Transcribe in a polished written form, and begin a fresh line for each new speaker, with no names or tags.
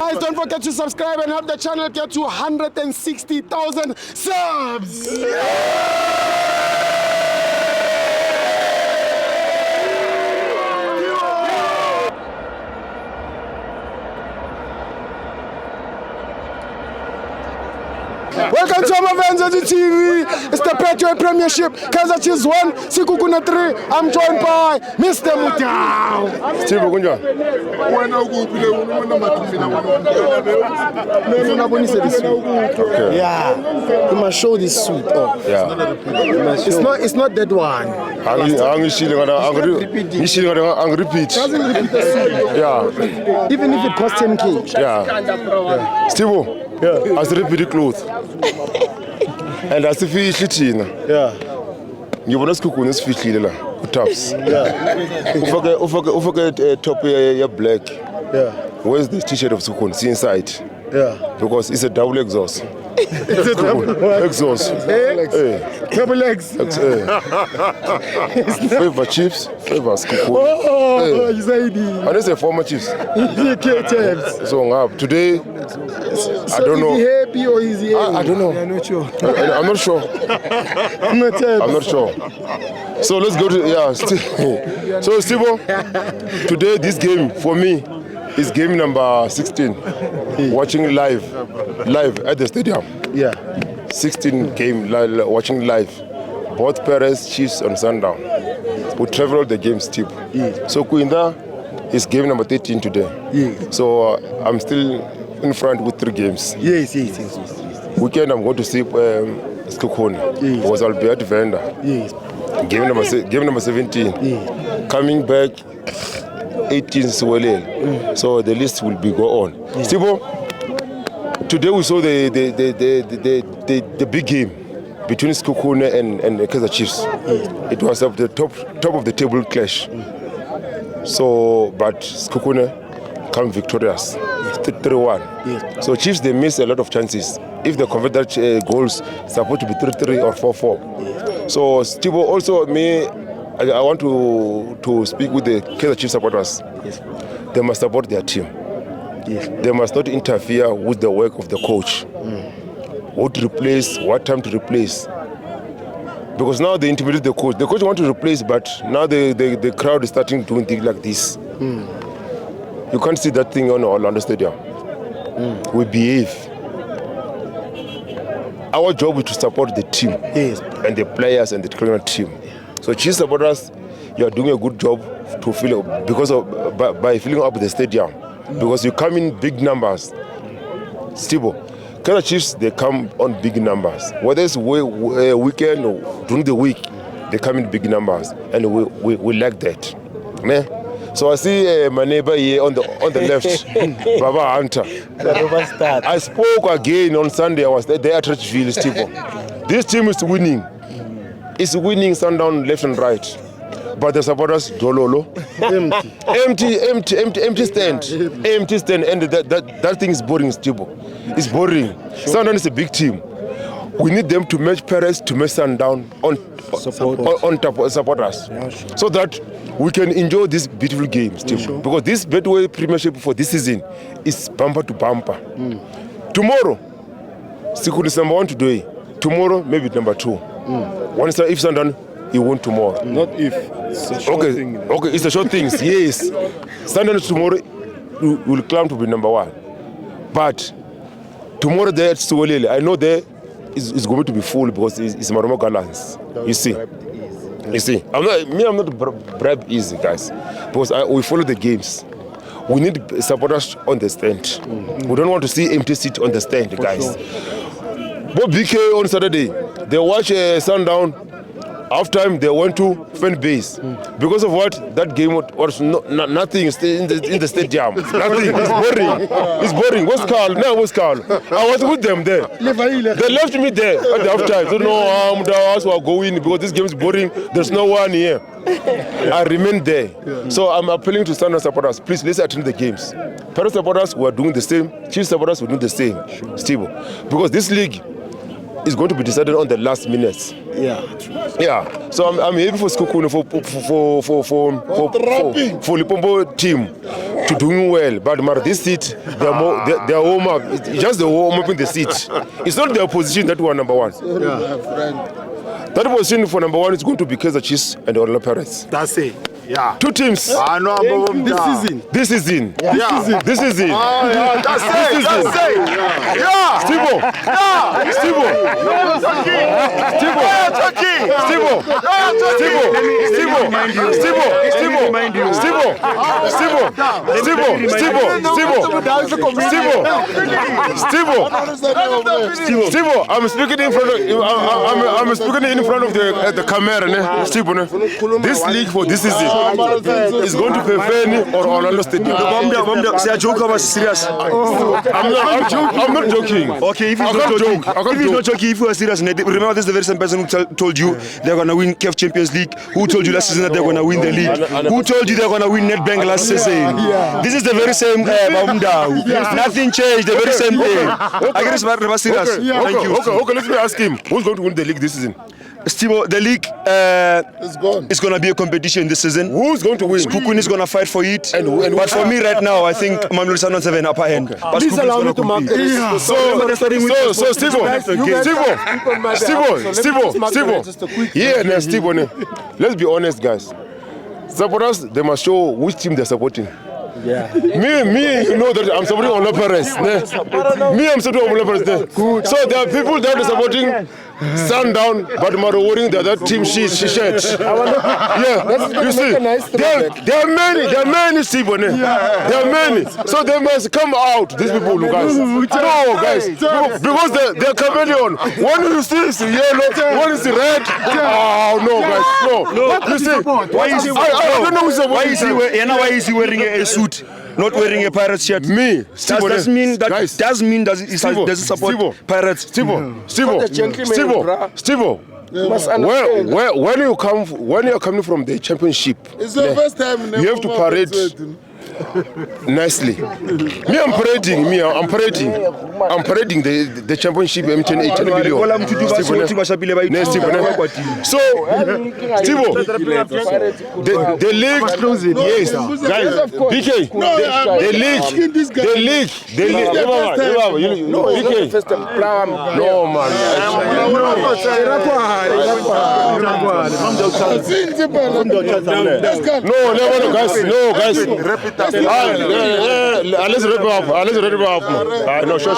Guys, don't forget to subscribe and help the channel get to 160,000 subs. Welcome to our FANS Wethu TV. It's the Petro Premiership. Kaizer Chiefs 1, Sekhukhune 3. I'm joined by Mr. Mutau.
Steve Kunja.
Okay. Yeah. You must show this suit off.
Yeah.
It's not that one.
I'm repeat.
Doesn't repeat the suit.
Yeah.
Even if it costs 10K.
Yeah. Steve. Yeah. As repeat clothes. And as if he shitting.
Yeah.
You want to cook on this fish la. Tops.
Yeah.
Ufake top your black.
Yeah.
Where's the t-shirt of Sekhukhune? See inside.
Yeah.
Because it's a double exhaust.
It's a double
exhaust.
Double legs.
Favor Chiefs, favor Sekhukhune.
Oh, you say it.
And it's a former Chiefs.
So
today, I don't know.
Is he happy or is he angry?
I don't know.
I'm not sure.
I'm not sure. I'm not sure. So let's go to So Steve, today this game for me is game number 16. Watching live at the stadium.
Yeah.
16 game watching live. Both parents Chiefs on Sundown. We travel the games, Steve.
Yeah.
So Kuinda is game number 13 today.
Yeah.
So I'm still in front with 3 games.
Yes.
Weekend I'm going to see Sekhukhune because I'll be at Venda.
Yes.
Game number 17.
Yeah.
Coming back 18 Swelel. So the list will be go on.
Yeah.
Steve, today we saw the big game between Sekhukhune and Kaizer Chiefs. Yeah. It was up the top of the table clash. So, but Sekhukhune come victorious, 3-1.
Yes.
So Chiefs, they miss a lot of chances. If they convert that goals, it's supposed to be 3-3 or 4-4. Yes. So Steve, also me, I want to speak with the Kaizer Chiefs supporters.
Yes.
They must support their team.
Yes.
They must not interfere with the work of the coach. What to replace, what time to replace. Because now they intimidate the coach. The coach wants to replace, but now the crowd is starting doing things like this. You can't see that thing on Orlando Stadium. We behave. Our job is to support the team,
yes,
and the players and the criminal team. So Chiefs supporters, you are doing a good job to fill up by filling up the stadium. Because you come in big numbers. Steve, Kaizer Chiefs, they come on big numbers. Whether it's weekend or during the week, they come in big numbers, and we like that. Ne? So I see my neighbor here on the left, Baba Hunter. I spoke again on Sunday. I was there at Churchville, Steve. This team is winning. It's winning Sundown left and right. But the supporters, dololo. Empty stand. Empty stand, and that thing is boring, Steve. It's boring. Sure. Sundown is a big team. We need them to match Perez, to match Sundown on top of supporters. Yeah, sure. So that we can enjoy this beautiful game, Steve. Sure. Because this Betway Premiership for this season is bumper to bumper. Tomorrow, Sekhukhune is number 1 today. Tomorrow, maybe number 2. If Sundown, he won tomorrow.
Not if. It's a short thing.
Okay, it's a short thing. Yes. Sundown tomorrow will climb to be number 1. But tomorrow there at Swelele, I know there is going to be full because it's Maromo Gallants. You see. I'm not bribe easy, guys. Because we follow the games. We need supporters on the stand. We don't want to see empty seat on the stand, guys. Bob BK on Saturday, they watch Sundown. Half time they went to fan base. Because of what? That game was nothing in the stadium. Nothing. It's boring. It's boring. What's Carl? No, what's Carl? I was with them there. They left me there at the half time. So no, the house were going because this game is boring. There's no one here. I remained there. So I'm appealing to Sundown supporters. Please, let's attend the games. Parents supporters were doing the same. Chiefs supporters were doing the same. Steve, because this league is going to be decided on the last minutes. Yeah. So I'm happy for Sekhukhune for Lipombo team. to doing well. But this seat, they are warm up. It's just the warm up in the seat. It's not their position that were number one. That position for number one is going to be Kaizer Chiefs and Orlando Pirates.
That's it. Yeah.
Two teams.
This season.
This is in.
Yeah.
This is in.
That's it. That's it. Yeah.
Stibo.
Yeah.
Stibo. Stibo. Stibo. Stibo. Stibo. Stibo. Stibo. Stibo. Stibo. Stibo. Stibo. Stibo. Stibo. I'm speaking in front of. I'm speaking in front of the camera. Stibo. This league for this season is going to Fefeni or Orlando Stadium.
Serious.
I'm not joking.
Okay, if he's not joking, if you are serious, remember this is the very same person who told you they're going to win CAF Champions League, who told you last season that they're going to win the league, who told you they're going to win Nedbank last season. This is the very same nothing changed, the very same thing. I guess it's serious. Thank you.
Okay, let me ask him. Who's going to win the league this season?
Stibo, the league is going to be a competition this season.
Who's going to win?
Sekhukhune is going to fight for it.
But
for me right now, I think Mamelodi Sundowns have an upper hand.
Okay.
But
Please allow me to mark
Stibo. Yeah, Stibo. Let's be honest, guys. Supporters, they must show which team they're supporting.
Yeah.
Me, you know that I'm supporting Orlando Pirates. Me, I'm supporting Orlando Pirates. So there are people that are supporting Sundown, but wearing the other team shirt. Yeah, you see, there are many people. There are many. So they must come out. These people, guys. No, guys, because they're chameleon. One you see is yellow, one is red. Oh no, guys, no. You see,
Why is he?
I don't know who's
Why is he wearing a suit? Not wearing a Pirates shirt.
Me.
Does mean that he support Pirates.
Stibo. When you're coming from the championship,
It's the first time
you have to parade nicely. I'm parading the championship M10 million. So, Stibo, the league, yes, guys, BK, the league, no man. No, guys. Let's wrap it up. No, sure.